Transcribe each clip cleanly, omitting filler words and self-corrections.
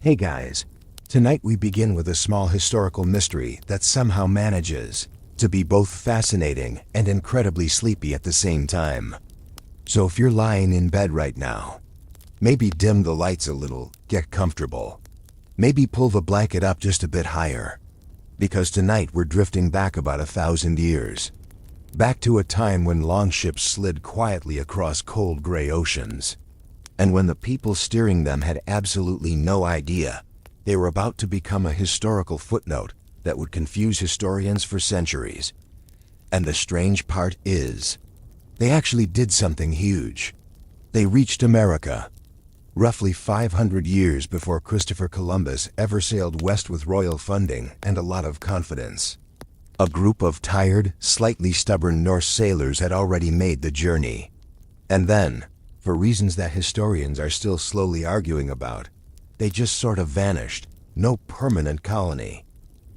Hey guys, tonight we begin with a small historical mystery that somehow manages to be both fascinating and incredibly sleepy at the same time. So if you're lying in bed right now, maybe dim the lights a little, get comfortable. Maybe pull the blanket up just a bit higher. Because tonight we're drifting back about 1,000 years. Back to a time when longships slid quietly across cold gray oceans. And when the people steering them had absolutely no idea they were about to become a historical footnote that would confuse historians for centuries. And the strange part is, they actually did something huge. They reached America, roughly 500 years before Christopher Columbus ever sailed west with royal funding and a lot of confidence. A group of tired, slightly stubborn Norse sailors had already made the journey. And then, for reasons that historians are still slowly arguing about, they just sort of vanished. No permanent colony.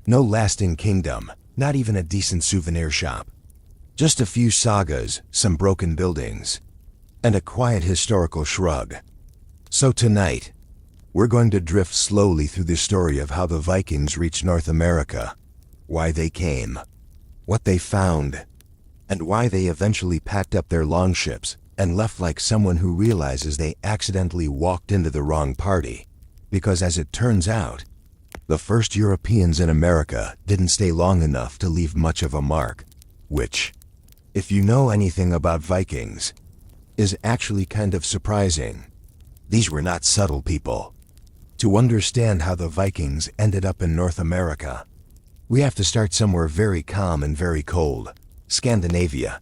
No lasting kingdom, not even a decent souvenir shop. Just a few sagas, some broken buildings, and a quiet historical shrug. So tonight, we're going to drift slowly through the story of how the Vikings reached North America, why they came, what they found, and why they eventually packed up their longships and left like someone who realizes they accidentally walked into the wrong party. Because as it turns out, the first Europeans in America didn't stay long enough to leave much of a mark, which, if you know anything about Vikings, is actually kind of surprising. These were not subtle people. To understand how the Vikings ended up in North America, we have to start somewhere very calm and very cold, Scandinavia.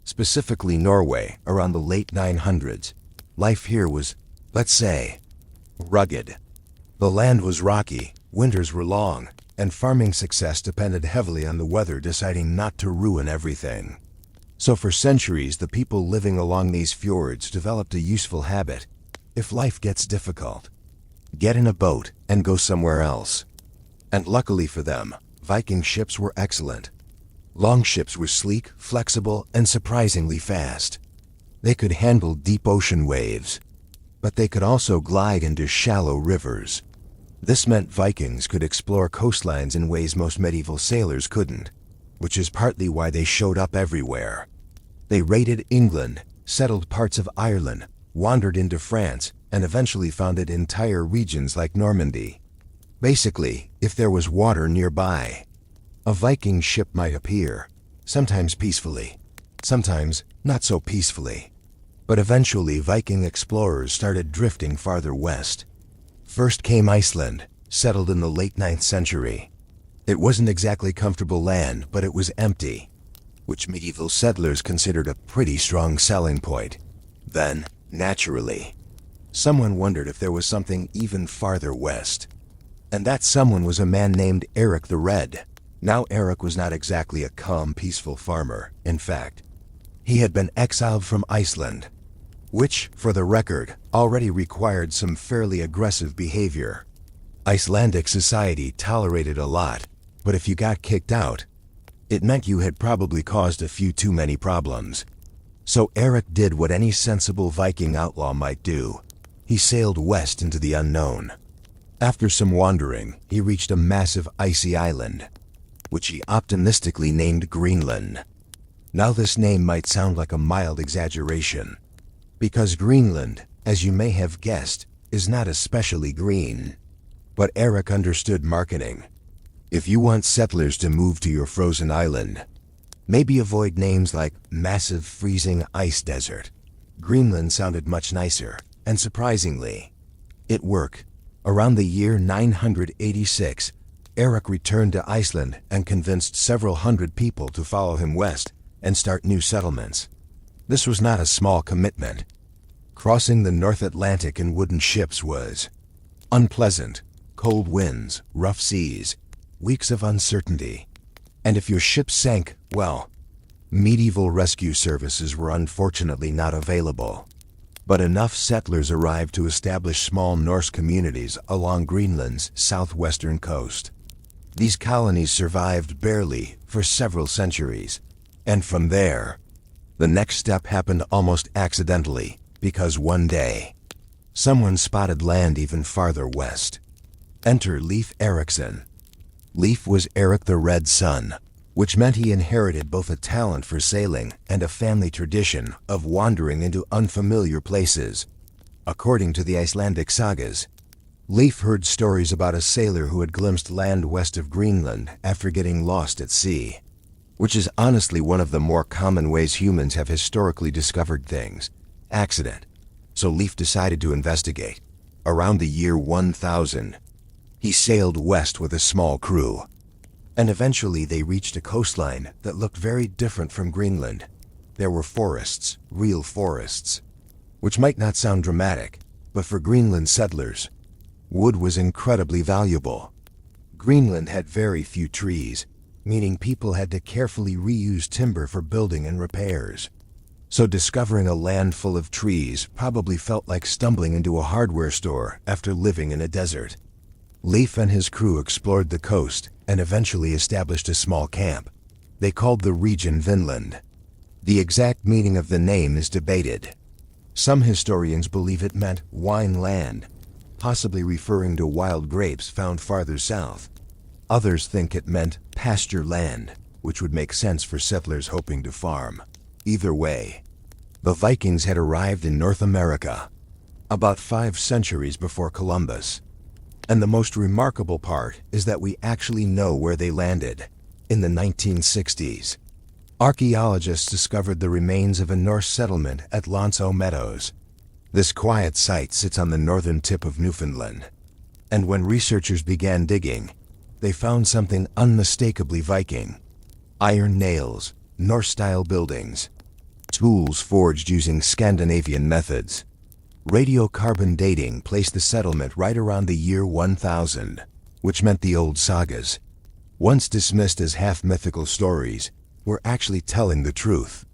Specifically Norway, around the late 900s. Life here was, let's say, rugged. The land was rocky, winters were long, and farming success depended heavily on the weather deciding not to ruin everything. So for centuries, the people living along these fjords developed a useful habit. If life gets difficult, get in a boat and go somewhere else. And luckily for them, Viking ships were excellent. Longships were sleek, flexible, and surprisingly fast. They could handle deep ocean waves, but they could also glide into shallow rivers. This meant Vikings could explore coastlines in ways most medieval sailors couldn't, which is partly why they showed up everywhere. They raided England, settled parts of Ireland, wandered into France, and eventually founded entire regions like Normandy. Basically, if there was water nearby, a Viking ship might appear, sometimes peacefully, sometimes not so peacefully. But eventually Viking explorers started drifting farther west. First came Iceland, settled in the late 9th century. It wasn't exactly comfortable land, but it was empty, which medieval settlers considered a pretty strong selling point. Then, naturally, someone wondered if there was something even farther west. And that someone was a man named Eric the Red. Now Eric was not exactly a calm, peaceful farmer. In fact, he had been exiled from Iceland, which, for the record, already required some fairly aggressive behavior. Icelandic society tolerated a lot, but if you got kicked out, it meant you had probably caused a few too many problems. So Eric did what any sensible Viking outlaw might do. He sailed west into the unknown. After some wandering, he reached a massive icy island, which he optimistically named Greenland. Now this name might sound like a mild exaggeration, because Greenland, as you may have guessed, is not especially green. But Eric understood marketing. If you want settlers to move to your frozen island, maybe avoid names like massive freezing ice desert. Greenland sounded much nicer, and surprisingly, it worked. Around the year 986, Eric returned to Iceland and convinced several hundred people to follow him west and start new settlements. This was not a small commitment. Crossing the North Atlantic in wooden ships was unpleasant. Cold winds, rough seas, weeks of uncertainty. And if your ship sank, well, medieval rescue services were unfortunately not available. But enough settlers arrived to establish small Norse communities along Greenland's southwestern coast. These colonies survived barely for several centuries. And from there, the next step happened almost accidentally, because one day, someone spotted land even farther west. Enter Leif Erikson. Leif was Eric the Red Son, which meant he inherited both a talent for sailing and a family tradition of wandering into unfamiliar places. According to the Icelandic sagas, Leif heard stories about a sailor who had glimpsed land west of Greenland after getting lost at sea, which is honestly one of the more common ways humans have historically discovered things: accident. So Leif decided to investigate. Around the year 1000, he sailed west with a small crew, and eventually they reached a coastline that looked very different from Greenland. There were forests, real forests, which might not sound dramatic, but for Greenland settlers, wood was incredibly valuable. Greenland had very few trees, meaning people had to carefully reuse timber for building and repairs. So discovering a land full of trees probably felt like stumbling into a hardware store after living in a desert. Leif and his crew explored the coast and eventually established a small camp. They called the region Vinland. The exact meaning of the name is debated. Some historians believe it meant wine land, possibly referring to wild grapes found farther south. Others think it meant pasture land, which would make sense for settlers hoping to farm. Either way, the Vikings had arrived in North America about 5 centuries before Columbus. And the most remarkable part is that we actually know where they landed. In the 1960s, archaeologists discovered the remains of a Norse settlement at Meadows. This quiet site sits on the northern tip of Newfoundland. And when researchers began digging, they found something unmistakably Viking: iron nails, Norse-style buildings, tools forged using Scandinavian methods. Radiocarbon dating placed the settlement right around the year 1000, which meant the old sagas, once dismissed as half-mythical stories, were actually telling the truth.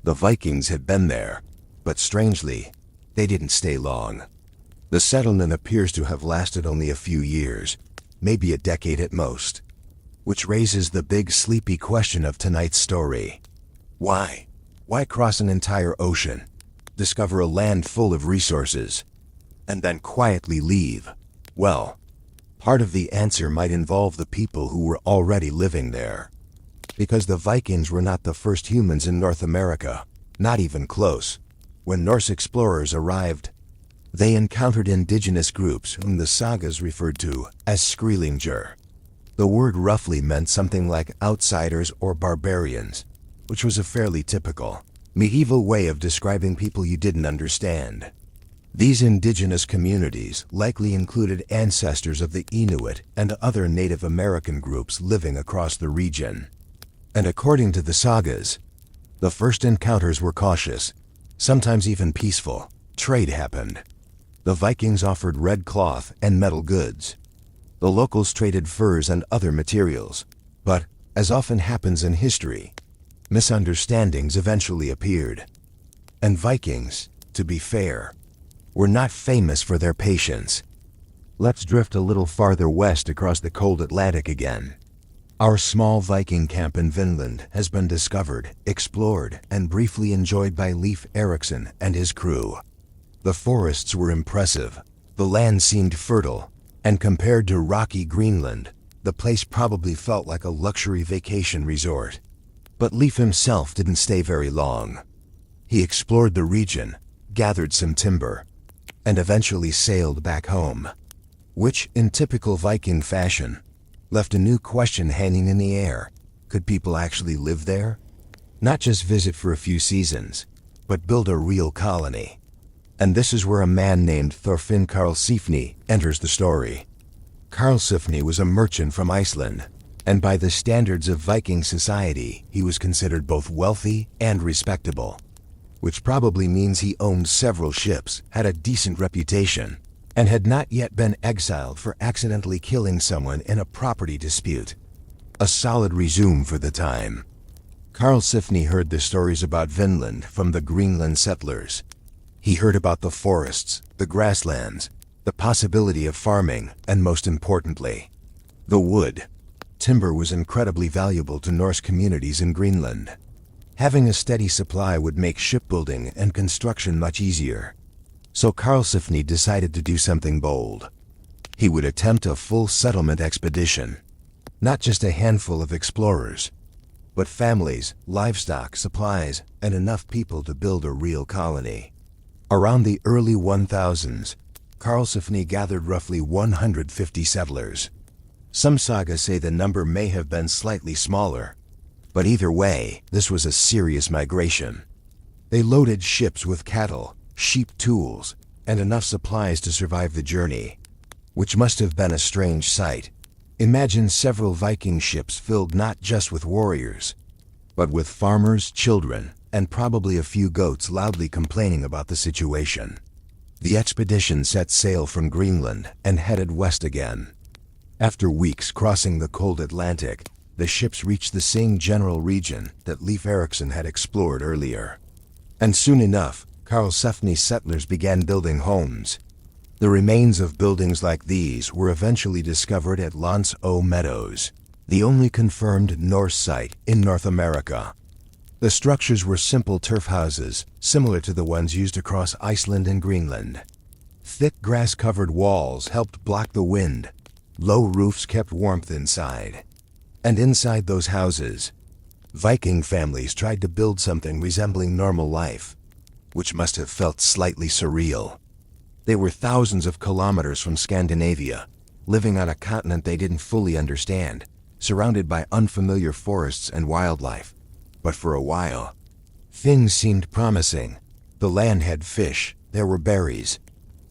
The Vikings had been there, but strangely, they didn't stay long. The settlement appears to have lasted only a few years, maybe a decade at most, which raises the big sleepy question of tonight's story. Why? Why cross an entire ocean, discover a land full of resources, and then quietly leave? Well, part of the answer might involve the people who were already living there. Because the Vikings were not the first humans in North America, not even close. When Norse explorers arrived, they encountered indigenous groups whom the sagas referred to as Skrýlingar. The word roughly meant something like outsiders or barbarians, which was a fairly typical medieval way of describing people you didn't understand. These indigenous communities likely included ancestors of the Inuit and other Native American groups living across the region. And according to the sagas, the first encounters were cautious, sometimes even peaceful. Trade happened. The Vikings offered red cloth and metal goods. The locals traded furs and other materials. But, as often happens in history, misunderstandings eventually appeared. And Vikings, to be fair, were not famous for their patience. Let's drift a little farther west across the cold Atlantic again. Our small Viking camp in Vinland has been discovered, explored, and briefly enjoyed by Leif Erikson and his crew. The forests were impressive, the land seemed fertile, and compared to rocky Greenland, the place probably felt like a luxury vacation resort. But Leif himself didn't stay very long. He explored the region, gathered some timber, and eventually sailed back home, which, in typical Viking fashion, left a new question hanging in the air. Could people actually live there? Not just visit for a few seasons, but build a real colony. And this is where a man named Thorfinn Karlsefni enters the story. Karlsefni was a merchant from Iceland, and by the standards of Viking society, he was considered both wealthy and respectable, which probably means he owned several ships, had a decent reputation, and had not yet been exiled for accidentally killing someone in a property dispute. A solid resume for the time. Karlsefni heard the stories about Vinland from the Greenland settlers. He heard about the forests, the grasslands, the possibility of farming, and most importantly, the wood. Timber was incredibly valuable to Norse communities in Greenland. Having a steady supply would make shipbuilding and construction much easier. So Karlsefni decided to do something bold. He would attempt a full settlement expedition. Not just a handful of explorers, but families, livestock, supplies, and enough people to build a real colony. Around the early 1000s, Karlsefni gathered roughly 150 settlers. Some sagas say the number may have been slightly smaller, but either way, this was a serious migration. They loaded ships with cattle, sheep, tools, and enough supplies to survive the journey, which must have been a strange sight. Imagine several Viking ships filled not just with warriors, but with farmers, children, and probably a few goats loudly complaining about the situation. The expedition set sail from Greenland and headed west again. After weeks crossing the cold Atlantic, the ships reached the same general region that Leif Erikson had explored earlier. And soon enough, Karlsefni settlers began building homes. The remains of buildings like these were eventually discovered at Meadows, the only confirmed Norse site in North America. The structures were simple turf houses, similar to the ones used across Iceland and Greenland. Thick grass-covered walls helped block the wind. Low roofs kept warmth inside. And inside those houses, Viking families tried to build something resembling normal life, which must have felt slightly surreal. They were thousands of kilometers from Scandinavia, living on a continent they didn't fully understand, surrounded by unfamiliar forests and wildlife. But for a while, things seemed promising. The land had fish, there were berries.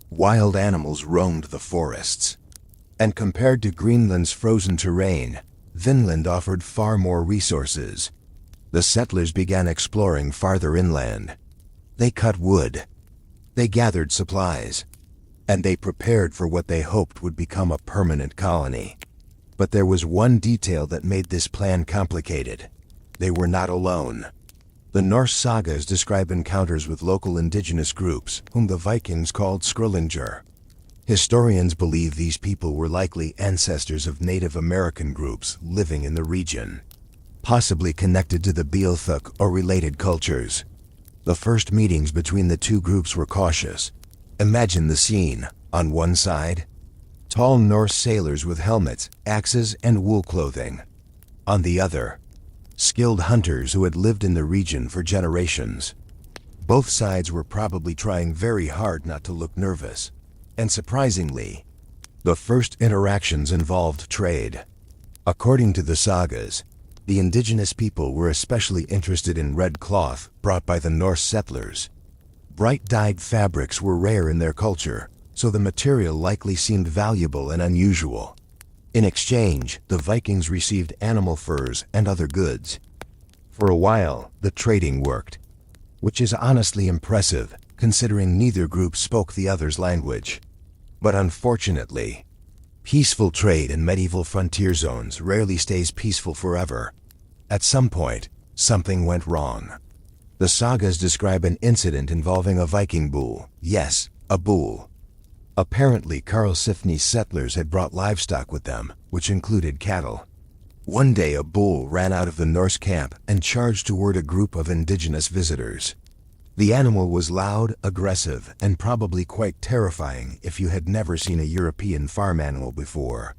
Wild animals roamed the forests. And compared to Greenland's frozen terrain, Vinland offered far more resources. The settlers began exploring farther inland. They cut wood. They gathered supplies. And they prepared for what they hoped would become a permanent colony. But there was one detail that made this plan complicated. They were not alone. The Norse sagas describe encounters with local indigenous groups, whom the Vikings called Skrællingar. Historians believe these people were likely ancestors of Native American groups living in the region, possibly connected to the Bealthuk or related cultures. The first meetings between the two groups were cautious. Imagine the scene. On one side, tall Norse sailors with helmets, axes, and wool clothing. On the other, skilled hunters who had lived in the region for generations. Both sides were probably trying very hard not to look nervous. And surprisingly, the first interactions involved trade. According to the sagas, the indigenous people were especially interested in red cloth brought by the Norse settlers. Bright dyed fabrics were rare in their culture, so the material likely seemed valuable and unusual. In exchange, the Vikings received animal furs and other goods. For a while, the trading worked, which is honestly impressive, considering neither group spoke the other's language. But unfortunately, peaceful trade in medieval frontier zones rarely stays peaceful forever. At some point, something went wrong. The sagas describe an incident involving a Viking bull. Yes, a bull. Apparently, Karlsefni's settlers had brought livestock with them, which included cattle. One day a bull ran out of the Norse camp and charged toward a group of indigenous visitors. The animal was loud, aggressive, and probably quite terrifying if you had never seen a European farm animal before.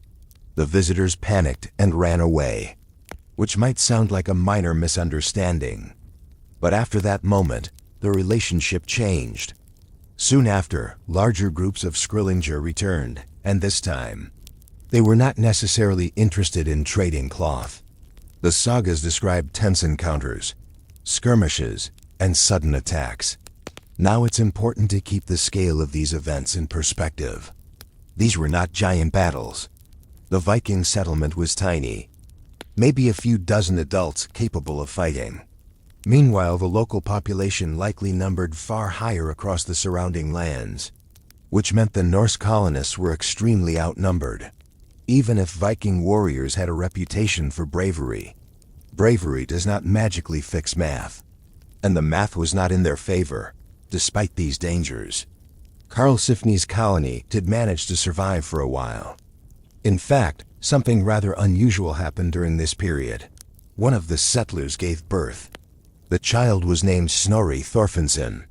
The visitors panicked and ran away, which might sound like a minor misunderstanding. But after that moment, the relationship changed. Soon after, larger groups of Skrællingar returned, and this time, they were not necessarily interested in trading cloth. The sagas describe tense encounters, skirmishes, and sudden attacks. Now it's important to keep the scale of these events in perspective. These were not giant battles. The Viking settlement was tiny, maybe a few dozen adults capable of fighting. Meanwhile, the local population likely numbered far higher across the surrounding lands, which meant the Norse colonists were extremely outnumbered. Even if Viking warriors had a reputation for bravery, bravery does not magically fix math. And the math was not in their favor, despite these dangers. Karlsefni's colony did manage to survive for a while. In fact, something rather unusual happened during this period. One of the settlers gave birth. The child was named Snorri Thorfinnsson,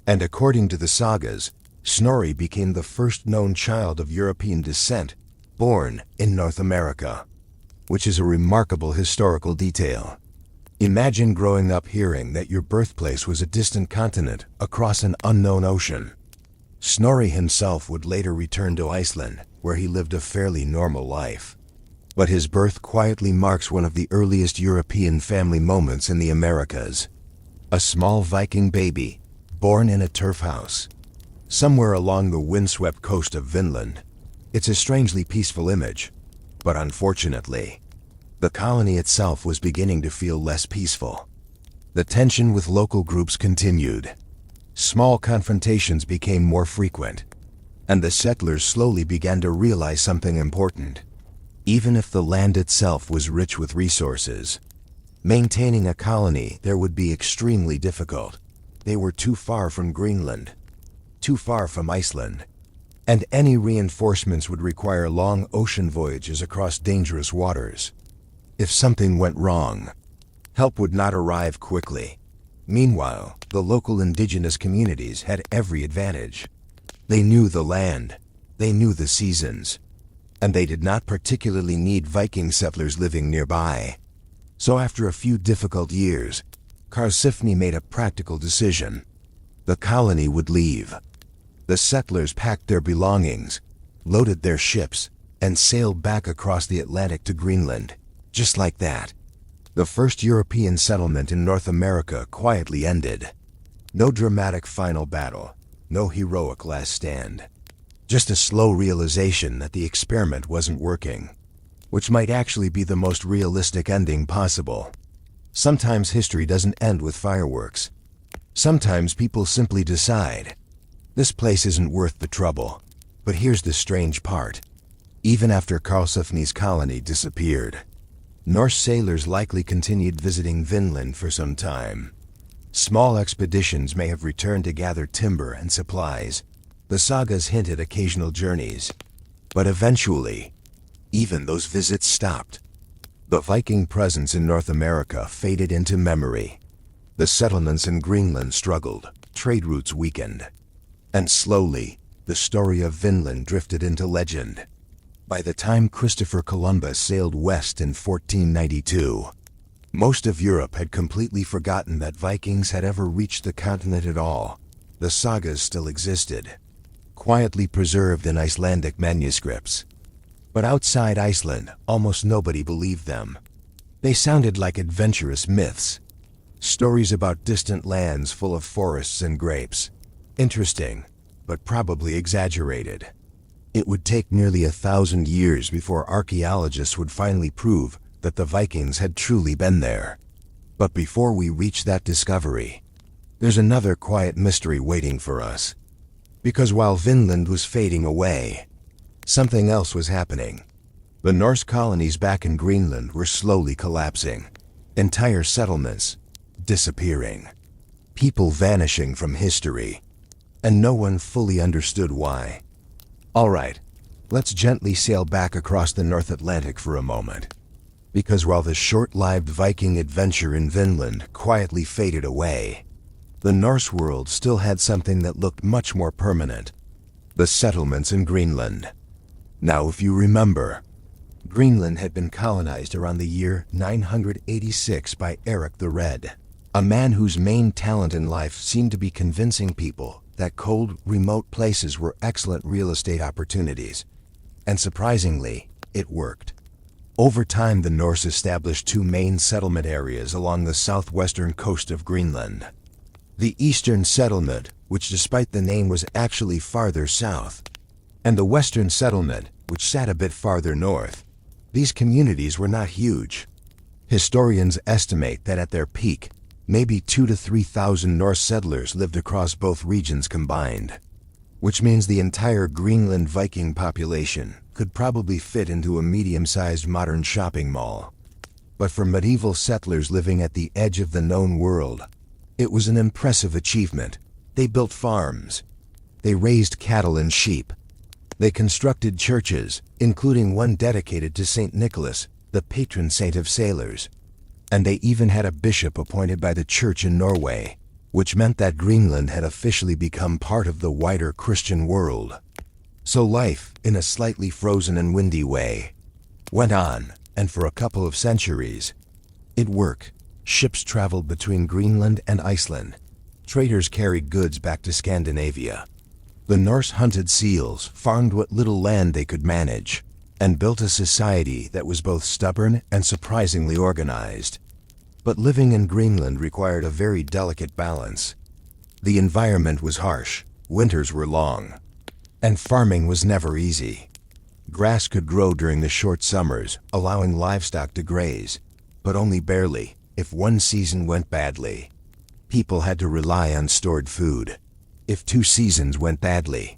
and according to the sagas, Snorri became the first known child of European descent born in North America, which is a remarkable historical detail. Imagine growing up hearing that your birthplace was a distant continent across an unknown ocean. Snorri himself would later return to Iceland, where he lived a fairly normal life. But his birth quietly marks one of the earliest European family moments in the Americas. A small Viking baby, born in a turf house, somewhere along the windswept coast of Vinland. It's a strangely peaceful image, but unfortunately, the colony itself was beginning to feel less peaceful. The tension with local groups continued. Small confrontations became more frequent, and the settlers slowly began to realize something important. Even if the land itself was rich with resources, maintaining a colony there would be extremely difficult. They were too far from Greenland, too far from Iceland, and any reinforcements would require long ocean voyages across dangerous waters. If something went wrong, help would not arrive quickly. Meanwhile, the local indigenous communities had every advantage. They knew the land, they knew the seasons, and they did not particularly need Viking settlers living nearby. So after a few difficult years, Karlsefni made a practical decision. The colony would leave. The settlers packed their belongings, loaded their ships, and sailed back across the Atlantic to Greenland. Just like that, the first European settlement in North America quietly ended. No dramatic final battle, no heroic last stand. Just a slow realization that the experiment wasn't working, which might actually be the most realistic ending possible. Sometimes history doesn't end with fireworks. Sometimes people simply decide, this place isn't worth the trouble. But here's the strange part. Even after Karlsefni's colony disappeared, Norse sailors likely continued visiting Vinland for some time. Small expeditions may have returned to gather timber and supplies. The sagas hinted occasional journeys. But eventually, even those visits stopped. The Viking presence in North America faded into memory. The settlements in Greenland struggled, trade routes weakened, and slowly, the story of Vinland drifted into legend. By the time Christopher Columbus sailed west in 1492, most of Europe had completely forgotten that Vikings had ever reached the continent at all. The sagas still existed, quietly preserved in Icelandic manuscripts. But outside Iceland, almost nobody believed them. They sounded like adventurous myths, stories about distant lands full of forests and grapes. Interesting, but probably exaggerated. It would take nearly 1,000 years before archaeologists would finally prove that the Vikings had truly been there. But before we reach that discovery, there's another quiet mystery waiting for us. Because while Vinland was fading away, something else was happening. The Norse colonies back in Greenland were slowly collapsing. Entire settlements disappearing. People vanishing from history. And no one fully understood why. All right, let's gently sail back across the North Atlantic for a moment. Because while the short-lived Viking adventure in Vinland quietly faded away, the Norse world still had something that looked much more permanent. The settlements in Greenland. Now, if you remember, Greenland had been colonized around the year 986 by Eric the Red, a man whose main talent in life seemed to be convincing people that cold, remote places were excellent real estate opportunities. And surprisingly, it worked. Over time, the Norse established two main settlement areas along the southwestern coast of Greenland. The eastern settlement, which despite the name was actually farther south, and the western settlement, which sat a bit farther north. These communities were not huge. Historians estimate that at their peak, maybe 2,000 to 3,000 Norse settlers lived across both regions combined, which means the entire Greenland Viking population could probably fit into a medium-sized modern shopping mall. But for medieval settlers living at the edge of the known world, it was an impressive achievement. They built farms. They raised cattle and sheep. They constructed churches, including one dedicated to St. Nicholas, the patron saint of sailors. And they even had a bishop appointed by the church in Norway. which meant that Greenland had officially become part of the wider Christian world. So life, in a slightly frozen and windy way, went on, and for a couple of centuries, it worked. Ships traveled between Greenland and Iceland. Traders carried goods back to Scandinavia. The Norse hunted seals, farmed what little land they could manage, and built a society that was both stubborn and surprisingly organized. But living in Greenland required a very delicate balance. The environment was harsh, winters were long, and farming was never easy. Grass could grow during the short summers, allowing livestock to graze, but only barely. If one season went badly, people had to rely on stored food. If 2 seasons went badly,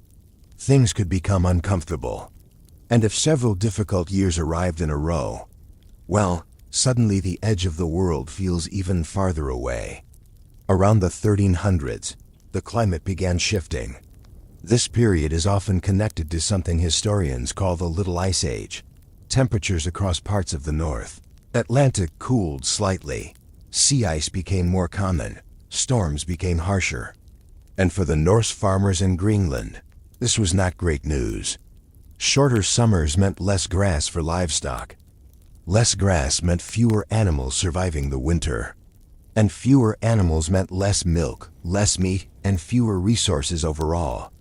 things could become uncomfortable. And if several difficult years arrived in a row, well, suddenly the edge of the world feels even farther away. Around the 1300s, the climate began shifting. This period is often connected to something historians call the Little Ice Age. Temperatures across parts of the North Atlantic cooled slightly. Sea ice became more common. Storms became harsher. And for the Norse farmers in Greenland, this was not great news. Shorter summers meant less grass for livestock. Less grass meant fewer animals surviving the winter. And fewer animals meant less milk, less meat, and fewer resources overall.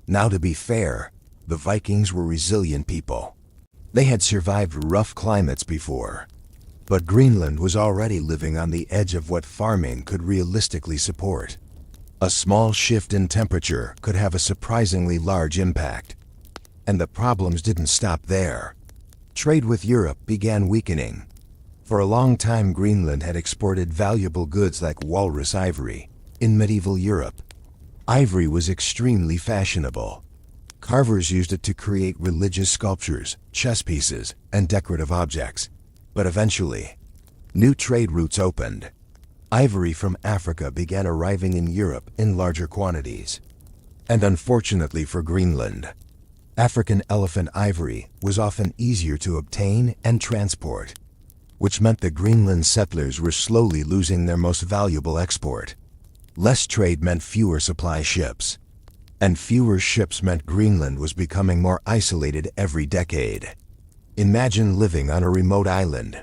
Now, to be fair, the Vikings were resilient people. They had survived rough climates before. But Greenland was already living on the edge of what farming could realistically support. A small shift in temperature could have a surprisingly large impact. And the problems didn't stop there. Trade with Europe began weakening. For a long time, Greenland had exported valuable goods like walrus ivory. In medieval Europe, ivory was extremely fashionable. Carvers used it to create religious sculptures, chess pieces, and decorative objects. But eventually, new trade routes opened. Ivory from Africa began arriving in Europe in larger quantities. And unfortunately for Greenland, African elephant ivory was often easier to obtain and transport, which meant the Greenland settlers were slowly losing their most valuable export. Less trade meant fewer supply ships, and fewer ships meant Greenland was becoming more isolated every decade. Imagine living on a remote island,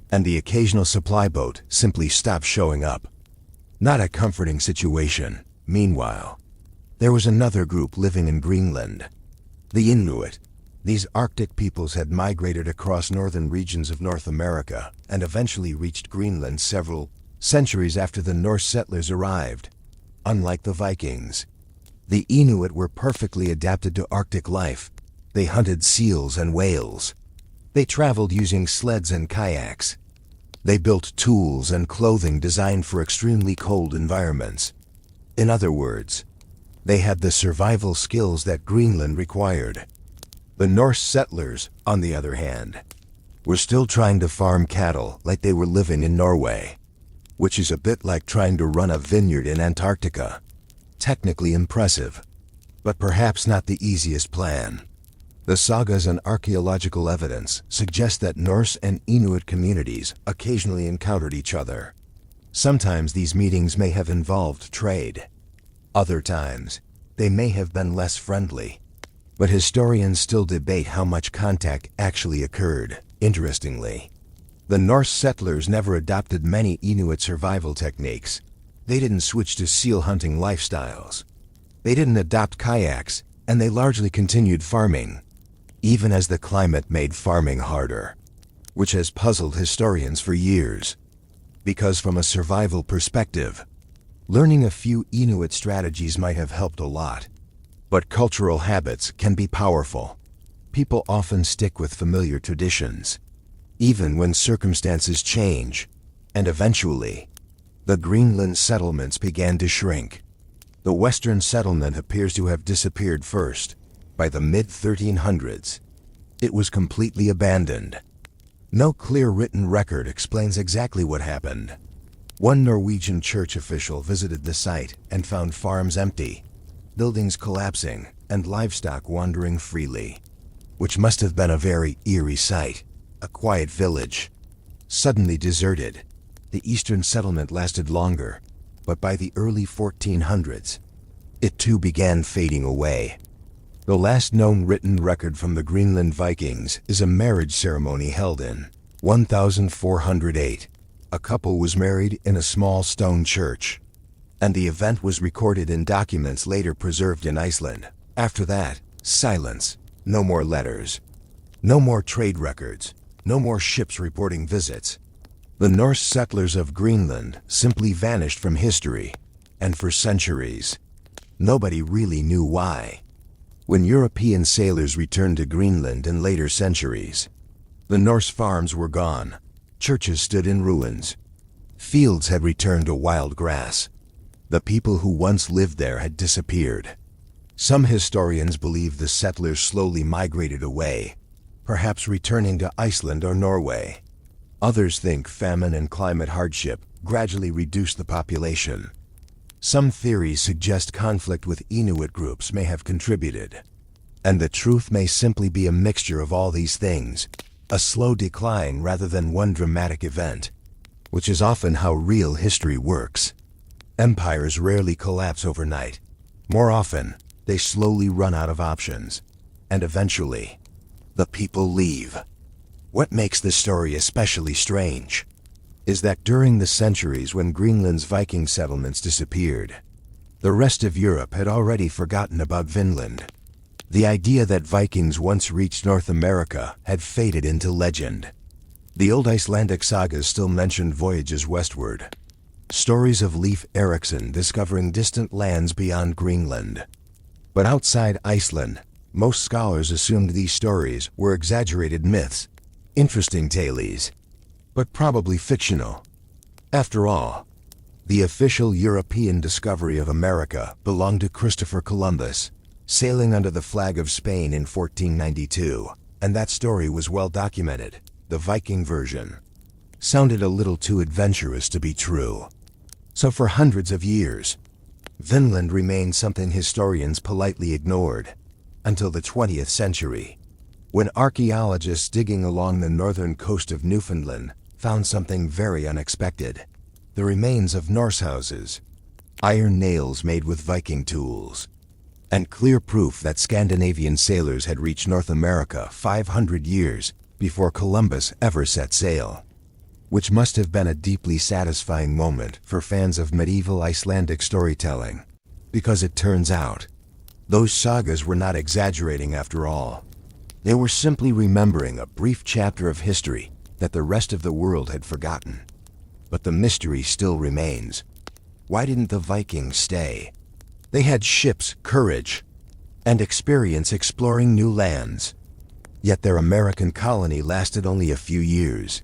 and the occasional supply boat simply stopped showing up. Not a comforting situation. Meanwhile, there was another group living in Greenland, the Inuit. These Arctic peoples had migrated across northern regions of North America and eventually reached Greenland several centuries after the Norse settlers arrived. Unlike the Vikings, the Inuit were perfectly adapted to Arctic life. They hunted seals and whales. They traveled using sleds and kayaks. They built tools and clothing designed for extremely cold environments. In other words, they had the survival skills that Greenland required. The Norse settlers, on the other hand, were still trying to farm cattle like they were living in Norway, which is a bit like trying to run a vineyard in Antarctica. Technically impressive, but perhaps not the easiest plan. The sagas and archaeological evidence suggest that Norse and Inuit communities occasionally encountered each other. Sometimes these meetings may have involved trade. Other times, they may have been less friendly. But historians still debate how much contact actually occurred. Interestingly, the Norse settlers never adopted many Inuit survival techniques. They didn't switch to seal hunting lifestyles. They didn't adopt kayaks, and they largely continued farming, even as the climate made farming harder, which has puzzled historians for years. Because from a survival perspective, learning a few Inuit strategies might have helped a lot. But cultural habits can be powerful. People often stick with familiar traditions, even when circumstances change. And eventually, the Greenland settlements began to shrink. The Western settlement appears to have disappeared first. By the mid-1300s, it was completely abandoned. No clear written record explains exactly what happened. One Norwegian church official visited the site and found farms empty, buildings collapsing, and livestock wandering freely, which must have been a very eerie sight. A quiet village, suddenly deserted. The eastern settlement lasted longer, But by the early 1400s, it too began fading away. The last known written record from the Greenland Vikings is a marriage ceremony held in 1408. A couple was married in a small stone church, and the event was recorded in documents later preserved in Iceland. After that, silence. No more letters. No more trade records. No more ships reporting visits. The Norse settlers of Greenland simply vanished from history, and for centuries, nobody really knew why. When European sailors returned to Greenland in later centuries, the Norse farms were gone. Churches stood in ruins. Fields had returned to wild grass. The people who once lived there had disappeared. Some historians believe the settlers slowly migrated away, perhaps returning to Iceland or Norway. Others think famine and climate hardship gradually reduced the population. Some theories suggest conflict with Inuit groups may have contributed. And the truth may simply be a mixture of all these things, a slow decline rather than one dramatic event, which is often how real history works. Empires rarely collapse overnight. More often, they slowly run out of options, and eventually, the people leave. What makes this story especially strange is that during the centuries when Greenland's Viking settlements disappeared, the rest of Europe had already forgotten about Vinland. The idea that Vikings once reached North America had faded into legend. The old Icelandic sagas still mentioned voyages westward, stories of Leif Erikson discovering distant lands beyond Greenland. But outside Iceland, most scholars assumed these stories were exaggerated myths, interesting tales, but probably fictional. After all, the official European discovery of America belonged to Christopher Columbus, sailing under the flag of Spain in 1492, and that story was well documented. The Viking version sounded a little too adventurous to be true. So for hundreds of years, Vinland remained something historians politely ignored, until the 20th century, when archaeologists digging along the northern coast of Newfoundland found something very unexpected: the remains of Norse houses, iron nails made with Viking tools, and clear proof that Scandinavian sailors had reached North America 500 years before Columbus ever set sail. Which must have been a deeply satisfying moment for fans of medieval Icelandic storytelling, because it turns out, those sagas were not exaggerating after all. They were simply remembering a brief chapter of history that the rest of the world had forgotten. But the mystery still remains. Why didn't the Vikings stay? They had ships, courage, and experience exploring new lands. Yet their American colony lasted only a few years,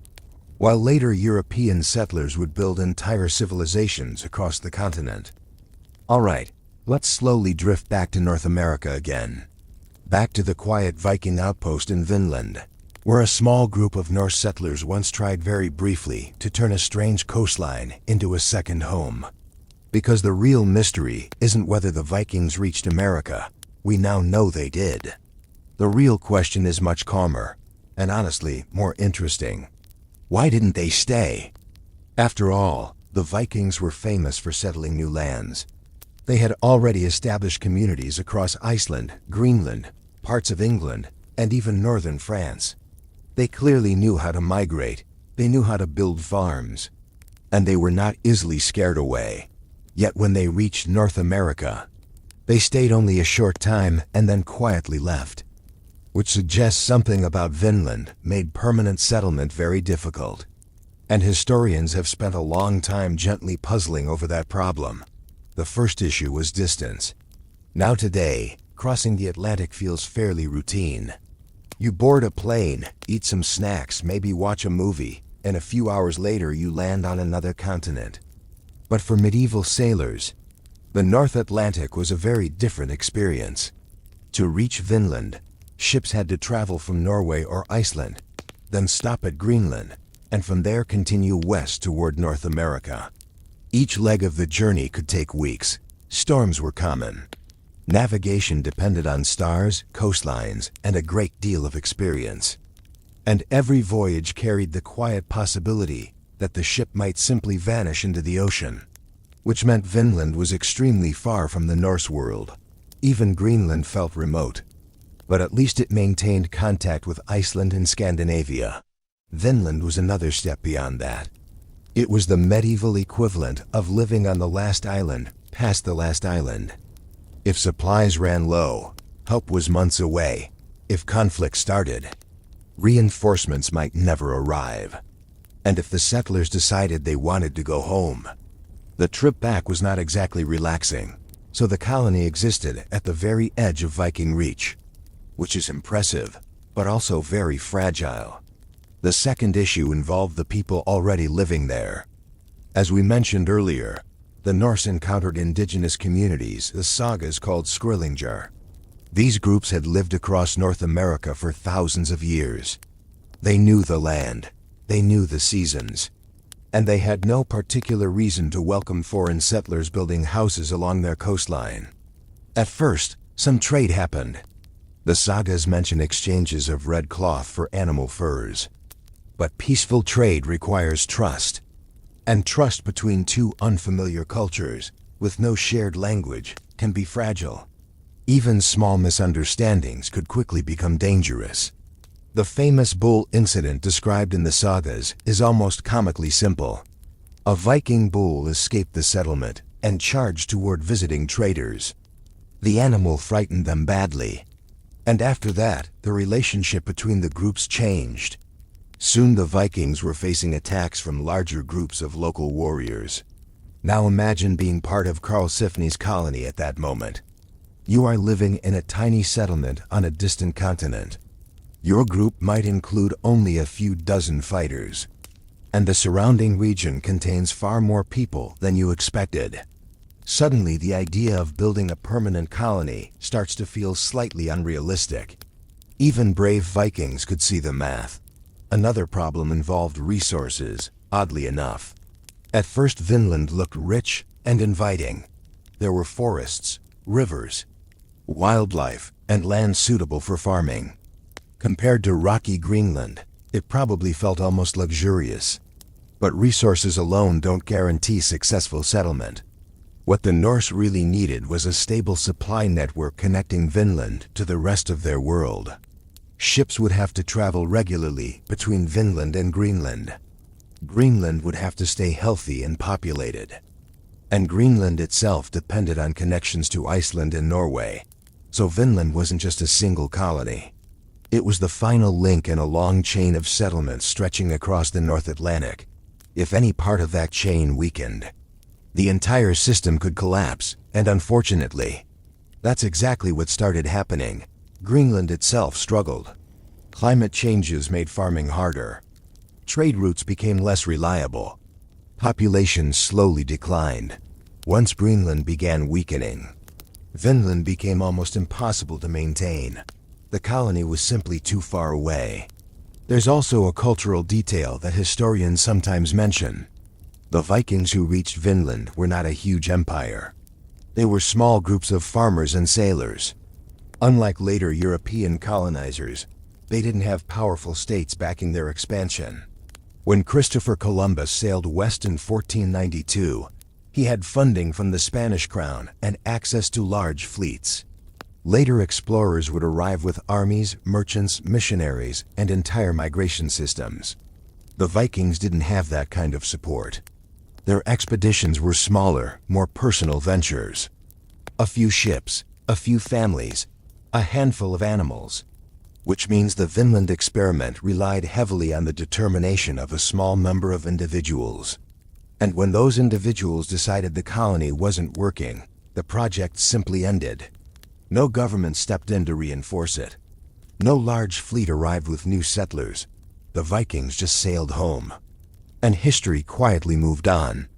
while later European settlers would build entire civilizations across the continent. All right, let's slowly drift back to North America again. Back to the quiet Viking outpost in Vinland, where a small group of Norse settlers once tried very briefly to turn a strange coastline into a second home. Because the real mystery isn't whether the Vikings reached America. We now know they did. The real question is much calmer, and honestly, more interesting. Why didn't they stay? After all, the Vikings were famous for settling new lands. They had already established communities across Iceland, Greenland, parts of England, and even northern France. They clearly knew how to migrate. They knew how to build farms. And they were not easily scared away. Yet when they reached North America, they stayed only a short time and then quietly left, which suggests something about Vinland made permanent settlement very difficult. And historians have spent a long time gently puzzling over that problem. The first issue was distance. Now today, crossing the Atlantic feels fairly routine. You board a plane, eat some snacks, maybe watch a movie, and a few hours later you land on another continent. But for medieval sailors, the North Atlantic was a very different experience. To reach Vinland, ships had to travel from Norway or Iceland, then stop at Greenland, and from there continue west toward North America. Each leg of the journey could take weeks. Storms were common. Navigation depended on stars, coastlines, and a great deal of experience. And every voyage carried the quiet possibility that the ship might simply vanish into the ocean. which meant Vinland was extremely far from the Norse world. Even Greenland felt remote, but at least it maintained contact with Iceland and Scandinavia. Vinland was another step beyond that. It was the medieval equivalent of living on the last island, past the last island. If supplies ran low, help was months away. If conflict started, reinforcements might never arrive. And if the settlers decided they wanted to go home, the trip back was not exactly relaxing. So the colony existed at the very edge of Viking reach, which is impressive, but also very fragile. The second issue involved the people already living there. As we mentioned earlier, the Norse encountered indigenous communities, the sagas called Skrælingjar. These groups had lived across North America for thousands of years. They knew the land, they knew the seasons, and they had no particular reason to welcome foreign settlers building houses along their coastline. At first, some trade happened. The sagas mention exchanges of red cloth for animal furs. But peaceful trade requires trust. And trust between two unfamiliar cultures, with no shared language, can be fragile. Even small misunderstandings could quickly become dangerous. The famous bull incident described in the sagas is almost comically simple. A Viking bull escaped the settlement and charged toward visiting traders. The animal frightened them badly, and after that, the relationship between the groups changed. Soon the Vikings were facing attacks from larger groups of local warriors. Now imagine being part of Karlsefni's colony at that moment. You are living in a tiny settlement on a distant continent. Your group might include only a few dozen fighters, and the surrounding region contains far more people than you expected. Suddenly, the idea of building a permanent colony starts to feel slightly unrealistic. Even brave Vikings could see the math. Another problem involved resources, oddly enough. At first, Vinland looked rich and inviting. There were forests, rivers, wildlife, and land suitable for farming. Compared to rocky Greenland, it probably felt almost luxurious. But resources alone don't guarantee successful settlement. What the Norse really needed was a stable supply network connecting Vinland to the rest of their world. Ships would have to travel regularly between Vinland and Greenland. Greenland would have to stay healthy and populated. And Greenland itself depended on connections to Iceland and Norway. So Vinland wasn't just a single colony. It was the final link in a long chain of settlements stretching across the North Atlantic. If any part of that chain weakened, the entire system could collapse, and unfortunately, that's exactly what started happening. Greenland itself struggled. Climate changes made farming harder. Trade routes became less reliable. Population slowly declined. Once Greenland began weakening, Vinland became almost impossible to maintain. The colony was simply too far away. There's also a cultural detail that historians sometimes mention. The Vikings who reached Vinland were not a huge empire. They were small groups of farmers and sailors. Unlike later European colonizers, they didn't have powerful states backing their expansion. When Christopher Columbus sailed west in 1492, he had funding from the Spanish crown and access to large fleets. Later explorers would arrive with armies, merchants, missionaries, and entire migration systems. The Vikings didn't have that kind of support. Their expeditions were smaller, more personal ventures. A few ships, a few families, a handful of animals. Which means the Vinland experiment relied heavily on the determination of a small number of individuals. And when those individuals decided the colony wasn't working, the project simply ended. No government stepped in to reinforce it. No large fleet arrived with new settlers. The Vikings just sailed home. And history quietly moved on.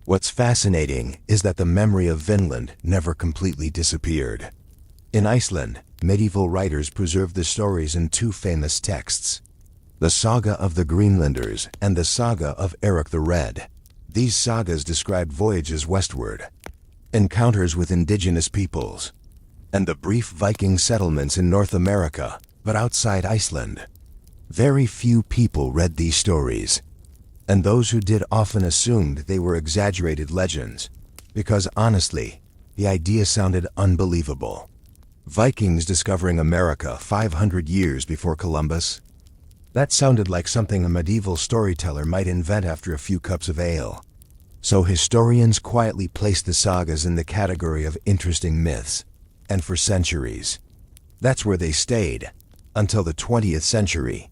What's fascinating is that the memory of Vinland never completely disappeared. In Iceland, medieval writers preserved the stories in two famous texts: the Saga of the Greenlanders and the Saga of Eric the Red. These sagas described voyages westward, encounters with indigenous peoples, and the brief Viking settlements in North America, but outside Iceland. Very few people read these stories, and those who did often assumed they were exaggerated legends. Because honestly, the idea sounded unbelievable. Vikings discovering America 500 years before Columbus? That sounded like something a medieval storyteller might invent after a few cups of ale. So historians quietly placed the sagas in the category of interesting myths, and for centuries, that's where they stayed, until the 20th century.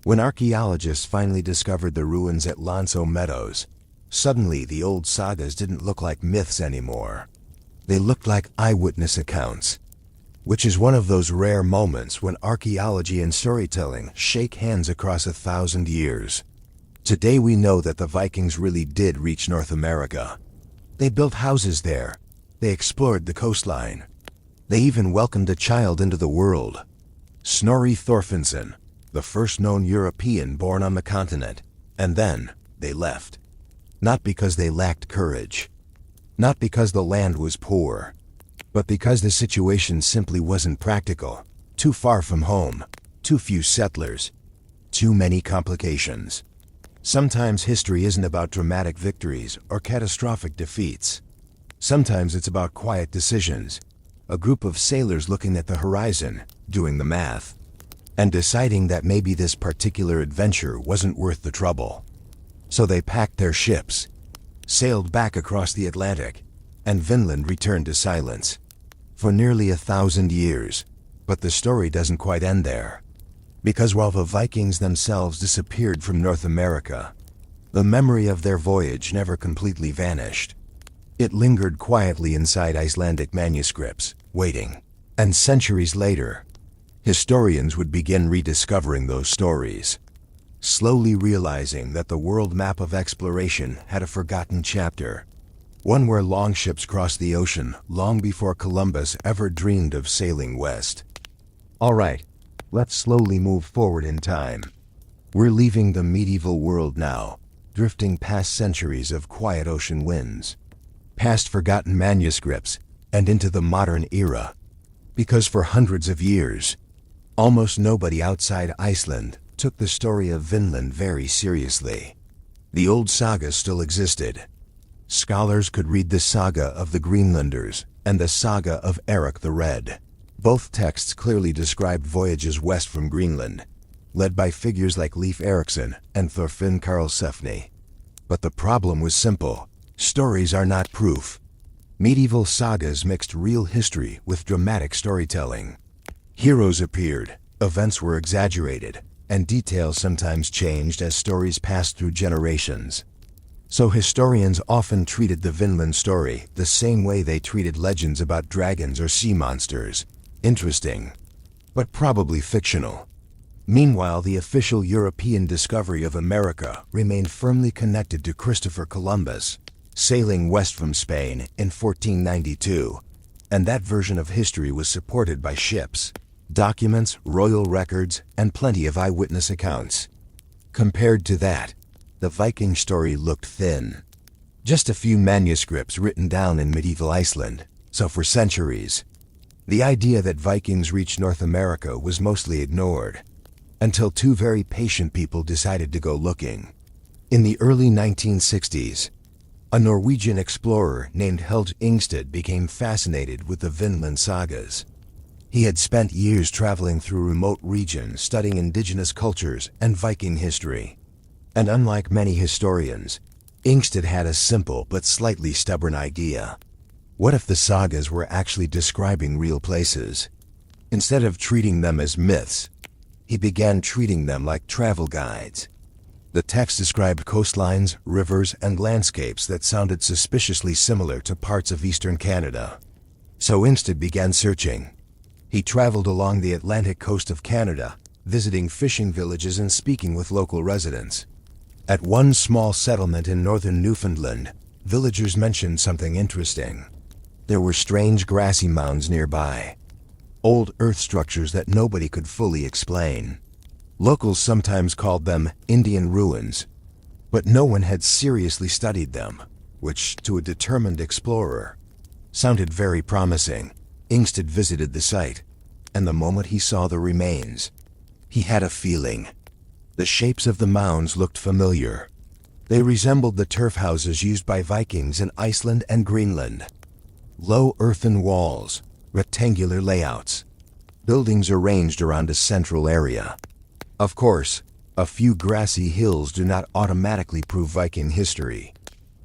When archaeologists finally discovered the ruins at Meadows, suddenly the old sagas didn't look like myths anymore. They looked like eyewitness accounts, which is one of those rare moments when archaeology and storytelling shake hands across 1,000 years. Today we know that the Vikings really did reach North America. They built houses there. They explored the coastline. They even welcomed a child into the world. Snorri Thorfinnsson, the first known European born on the continent. And then, they left. Not because they lacked courage. Not because the land was poor. But because the situation simply wasn't practical. Too far from home. Too few settlers. Too many complications. Sometimes history isn't about dramatic victories or catastrophic defeats. Sometimes it's about quiet decisions. A group of sailors looking at the horizon, doing the math, and deciding that maybe this particular adventure wasn't worth the trouble. So they packed their ships, sailed back across the Atlantic, and Vinland returned to silence. For nearly 1,000 years. But the story doesn't quite end there. Because while the Vikings themselves disappeared from North America, the memory of their voyage never completely vanished. It lingered quietly inside Icelandic manuscripts, waiting. And centuries later, historians would begin rediscovering those stories, slowly realizing that the world map of exploration had a forgotten chapter. One where longships crossed the ocean long before Columbus ever dreamed of sailing west. Alright, let's slowly move forward in time. We're leaving the medieval world now, drifting past centuries of quiet ocean winds, past forgotten manuscripts, and into the modern era. Because for hundreds of years, almost nobody outside Iceland took the story of Vinland very seriously. The old sagas still existed. Scholars could read the saga of the Greenlanders and the saga of Eric the Red. Both texts clearly described voyages west from Greenland, led by figures like Leif Erikson and Thorfinn Karlsefni. But the problem was simple. Stories are not proof. Medieval sagas mixed real history with dramatic storytelling. Heroes appeared, events were exaggerated, and details sometimes changed as stories passed through generations. So historians often treated the Vinland story the same way they treated legends about dragons or sea monsters. Interesting, but probably fictional. Meanwhile, the official European discovery of America remained firmly connected to Christopher Columbus, sailing west from Spain in 1492. And that version of history was supported by ships, documents, royal records, and plenty of eyewitness accounts. Compared to that, the Viking story looked thin. Just a few manuscripts written down in medieval Iceland. So for centuries, the idea that Vikings reached North America was mostly ignored, until two very patient people decided to go looking. In the early 1960s, a Norwegian explorer named Helge Ingstad became fascinated with the Vinland sagas. He had spent years traveling through remote regions studying indigenous cultures and Viking history. And unlike many historians, Ingstad had a simple but slightly stubborn idea. What if the sagas were actually describing real places? Instead of treating them as myths, he began treating them like travel guides. The text described coastlines, rivers, and landscapes that sounded suspiciously similar to parts of eastern Canada. So Ingstad began searching. He traveled along the Atlantic coast of Canada, visiting fishing villages and speaking with local residents. At one small settlement in northern Newfoundland, villagers mentioned something interesting. There were strange grassy mounds nearby, old earth structures that nobody could fully explain. Locals sometimes called them Indian ruins, but no one had seriously studied them, which, to a determined explorer, sounded very promising. Ingstad visited the site, and the moment he saw the remains, he had a feeling. The shapes of the mounds looked familiar. They resembled the turf houses used by Vikings in Iceland and Greenland. Low earthen walls, rectangular layouts, buildings arranged around a central area. Of course, a few grassy hills do not automatically prove Viking history.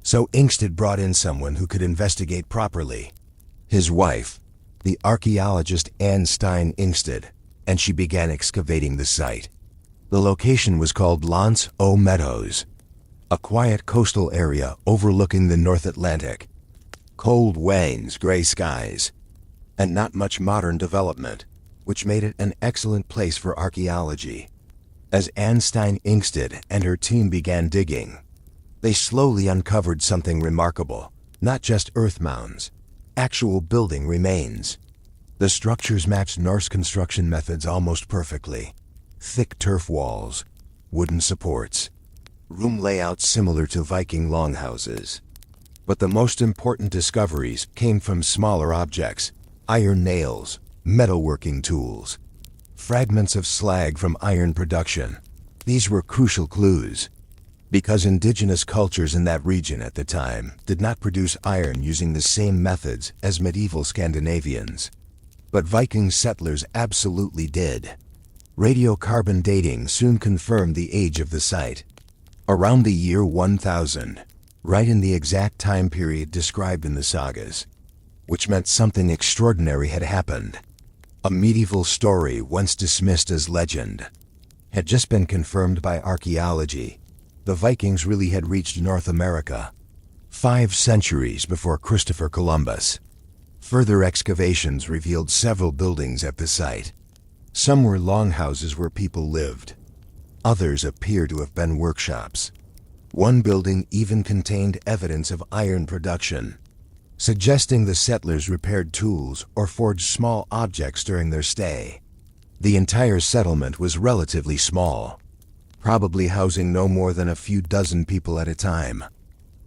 So Ingstead brought in someone who could investigate properly. His wife, the archaeologist Anne Stein Ingstead, and she began excavating the site. The location was called Lance o Meadows, a quiet coastal area overlooking the North Atlantic. Cold winds, gray skies, and not much modern development, which made it an excellent place for archaeology. As Anne Stein Ingstead and her team began digging, they slowly uncovered something remarkable. Not just earth mounds, actual building remains. The structures matched Norse construction methods almost perfectly. Thick turf walls, wooden supports, room layouts similar to Viking longhouses. But the most important discoveries came from smaller objects: iron nails, metalworking tools, fragments of slag from iron production. These were crucial clues, because indigenous cultures in that region at the time did not produce iron using the same methods as medieval Scandinavians. But Viking settlers absolutely did. Radiocarbon dating soon confirmed the age of the site. Around the year 1000, right in the exact time period described in the sagas, which meant something extraordinary had happened. A medieval story once dismissed as legend had just been confirmed by archaeology. The Vikings really had reached North America 5 centuries before Christopher Columbus. Further excavations revealed several buildings at the site. Some were longhouses where people lived. Others appear to have been workshops. One building even contained evidence of iron production, suggesting the settlers repaired tools or forged small objects during their stay. The entire settlement was relatively small, probably housing no more than a few dozen people at a time,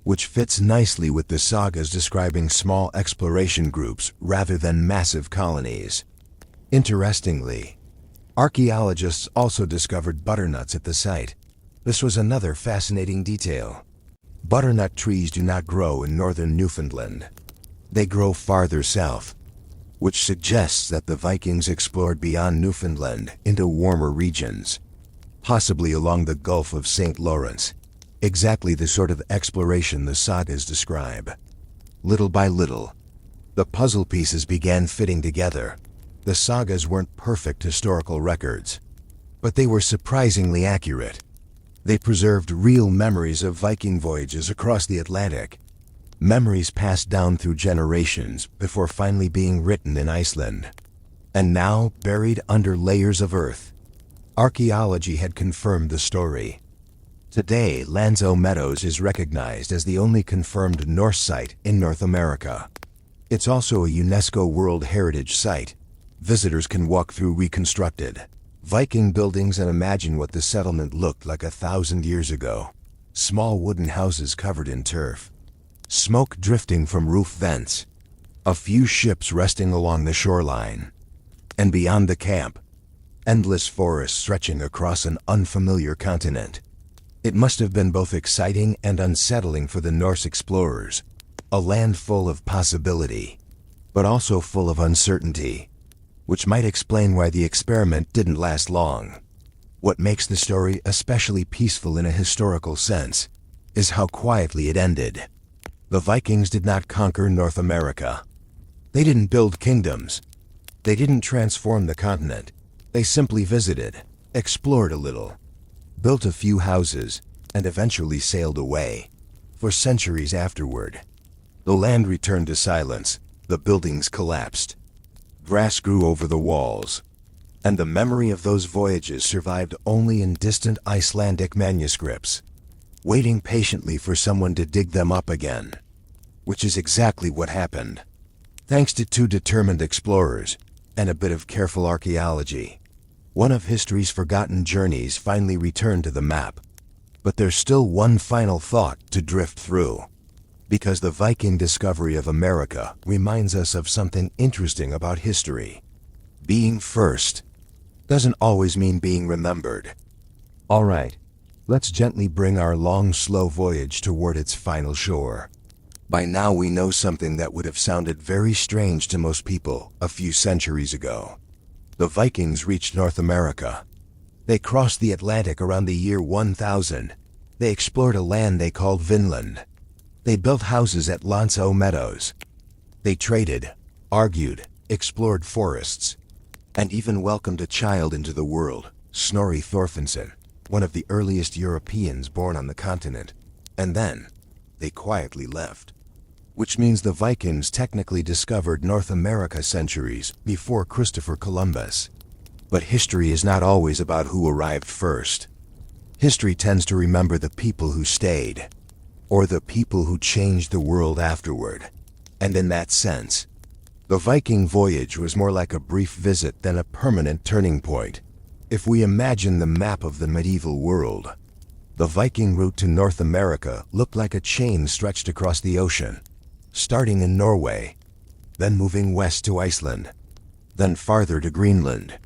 which fits nicely with the sagas describing small exploration groups rather than massive colonies. Interestingly, archaeologists also discovered butternuts at the site. This was another fascinating detail. Butternut trees do not grow in northern Newfoundland. They grow farther south, which suggests that the Vikings explored beyond Newfoundland into warmer regions, possibly along the Gulf of St. Lawrence. Exactly the sort of exploration the sagas describe. Little by little, the puzzle pieces began fitting together. The sagas weren't perfect historical records, but they were surprisingly accurate. They preserved real memories of Viking voyages across the Atlantic, memories passed down through generations before finally being written in Iceland. And now, buried under layers of earth, archaeology had confirmed the story. Today, Lanzo Meadows is recognized as the only confirmed Norse site in North America. It's also a UNESCO World Heritage Site. Visitors can walk through reconstructed Viking buildings and imagine what the settlement looked like 1,000 years ago. Small wooden houses covered in turf, smoke drifting from roof vents, a few ships resting along the shoreline, and beyond the camp, endless forests stretching across an unfamiliar continent. It must have been both exciting and unsettling for the Norse explorers, a land full of possibility, but also full of uncertainty, which might explain why the experiment didn't last long. What makes the story especially peaceful in a historical sense is how quietly it ended. The Vikings did not conquer North America. They didn't build kingdoms. They didn't transform the continent. They simply visited, explored a little, built a few houses, and eventually sailed away. For centuries afterward, the land returned to silence, the buildings collapsed, grass grew over the walls, and the memory of those voyages survived only in distant Icelandic manuscripts, waiting patiently for someone to dig them up again. Which is exactly what happened. Thanks to 2 determined explorers and a bit of careful archaeology, one of history's forgotten journeys finally returned to the map. But there's still one final thought to drift through, because the Viking discovery of America reminds us of something interesting about history. Being first doesn't always mean being remembered. All right, Let's gently bring our long, slow voyage toward its final shore. By now we know something that would have sounded very strange to most people a few centuries ago. The Vikings reached North America. They crossed the Atlantic around the year 1000. They explored a land they called Vinland. They built houses at Meadows. They traded, argued, explored forests, and even welcomed a child into the world, Snorri Thorfinnsson, one of the earliest Europeans born on the continent. And then, they quietly left. Which means the Vikings technically discovered North America centuries before Christopher Columbus. But history is not always about who arrived first. History tends to remember the people who stayed, or the people who changed the world afterward. And in that sense, the Viking voyage was more like a brief visit than a permanent turning point. If we imagine the map of the medieval world, the Viking route to North America looked like a chain stretched across the ocean, starting in Norway, then moving west to Iceland, then farther to Greenland,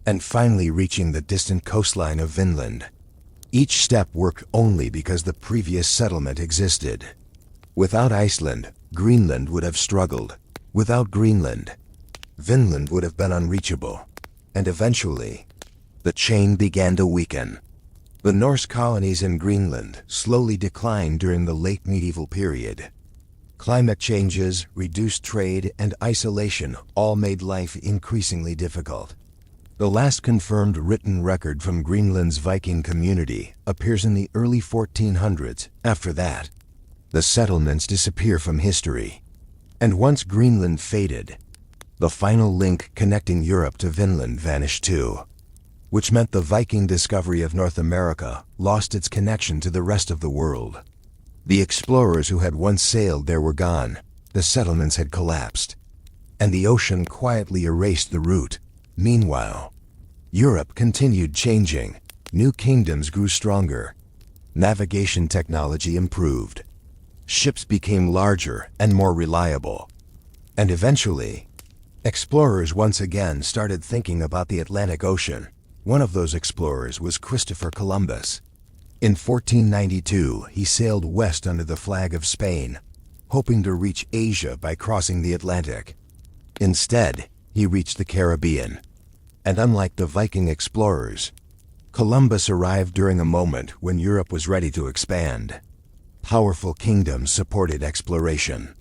and finally reaching the distant coastline of Vinland. Each step worked only because the previous settlement existed. Without Iceland, Greenland would have struggled. Without Greenland, Vinland would have been unreachable. And eventually, the chain began to weaken. The Norse colonies in Greenland slowly declined during the late medieval period. Climate changes, reduced trade, and isolation all made life increasingly difficult. The last confirmed written record from Greenland's Viking community appears in the early 1400s. After that, the settlements disappear from history. And once Greenland faded, the final link connecting Europe to Vinland vanished too, which meant the Viking discovery of North America lost its connection to the rest of the world. The explorers who had once sailed there were gone, the settlements had collapsed, and the ocean quietly erased the route. Meanwhile, Europe continued changing. New kingdoms grew stronger. Navigation technology improved. Ships became larger and more reliable. And eventually, explorers once again started thinking about the Atlantic Ocean. One of those explorers was Christopher Columbus. In 1492, he sailed west under the flag of Spain, hoping to reach Asia by crossing the Atlantic. Instead, he reached the Caribbean. And unlike the Viking explorers, Columbus arrived during a moment when Europe was ready to expand. Powerful kingdoms supported exploration.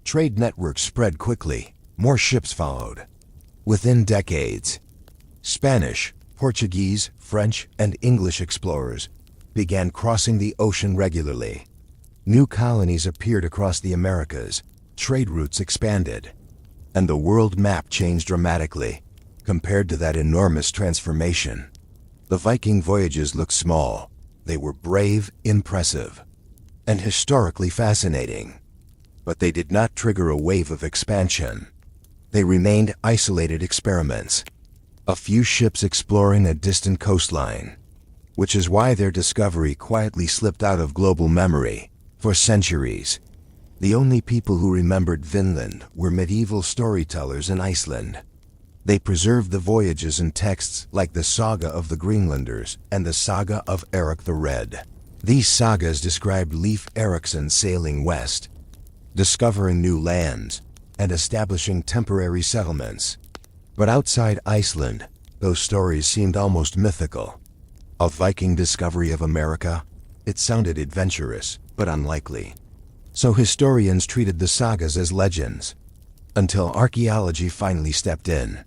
Trade networks spread quickly. More ships followed. Within decades, Spanish, Portuguese, French, and English explorers began crossing the ocean regularly. New colonies appeared across the Americas, trade routes expanded, and the world map changed dramatically. Compared to that enormous transformation, the Viking voyages looked small. They were brave, impressive, and historically fascinating. But they did not trigger a wave of expansion. They remained isolated experiments, a few ships exploring a distant coastline, which is why their discovery quietly slipped out of global memory. For centuries, the only people who remembered Vinland were medieval storytellers in Iceland. They preserved the voyages in texts like the Saga of the Greenlanders and the Saga of Eric the Red. These sagas described Leif Erikson sailing west, discovering new lands, and establishing temporary settlements. But outside Iceland, those stories seemed almost mythical. A Viking discovery of America? It sounded adventurous, but unlikely. So historians treated the sagas as legends, until archaeology finally stepped in.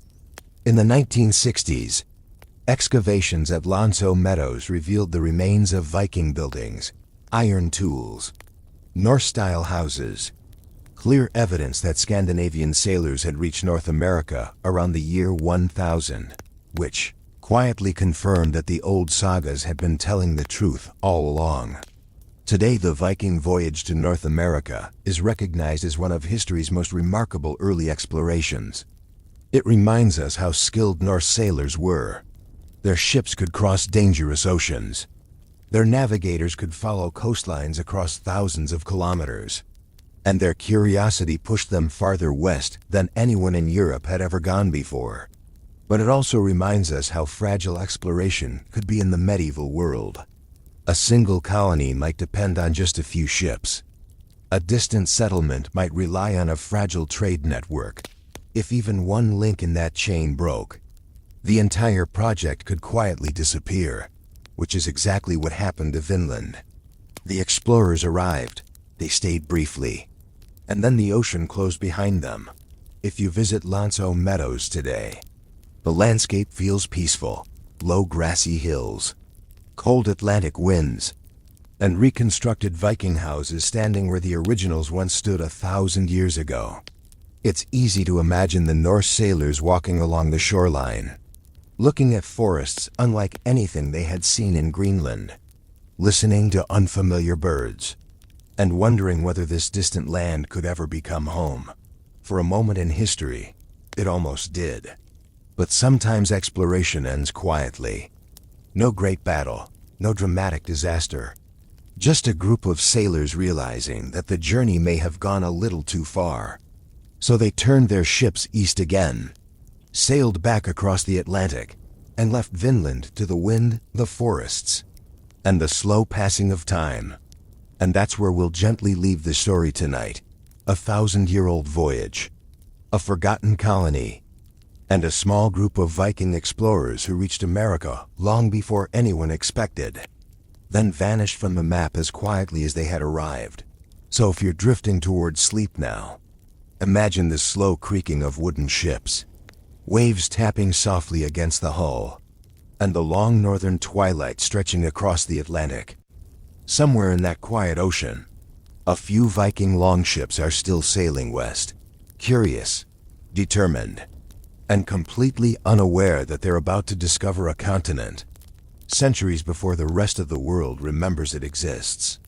In the 1960s, excavations at Meadows revealed the remains of Viking buildings, iron tools, Norse-style houses, clear evidence that Scandinavian sailors had reached North America around the year 1000, which quietly confirmed that the old sagas had been telling the truth all along. Today, the Viking voyage to North America is recognized as one of history's most remarkable early explorations. It reminds us how skilled Norse sailors were. Their ships could cross dangerous oceans. Their navigators could follow coastlines across thousands of kilometers. And their curiosity pushed them farther west than anyone in Europe had ever gone before. But it also reminds us how fragile exploration could be in the medieval world. A single colony might depend on just a few ships. A distant settlement might rely on a fragile trade network. If even one link in that chain broke, the entire project could quietly disappear, which is exactly what happened to Vinland. The explorers arrived, they stayed briefly, and then the ocean closed behind them. If you visit Meadows today, the landscape feels peaceful. Low grassy hills, cold Atlantic winds, and reconstructed Viking houses standing where the originals once stood 1,000 years ago. It's easy to imagine the Norse sailors walking along the shoreline, looking at forests unlike anything they had seen in Greenland, listening to unfamiliar birds, and wondering whether this distant land could ever become home. For a moment in history, it almost did. But sometimes exploration ends quietly. No great battle, no dramatic disaster. Just a group of sailors realizing that the journey may have gone a little too far. So they turned their ships east again, sailed back across the Atlantic, and left Vinland to the wind, the forests, and the slow passing of time. And that's where we'll gently leave the story tonight. 1,000-year-old voyage, a forgotten colony, and a small group of Viking explorers who reached America long before anyone expected, then vanished from the map as quietly as they had arrived. So if you're drifting towards sleep now, imagine the slow creaking of wooden ships, waves tapping softly against the hull, and the long northern twilight stretching across the Atlantic. Somewhere in that quiet ocean, a few Viking longships are still sailing west, curious, determined, and completely unaware that they're about to discover a continent, centuries before the rest of the world remembers it exists.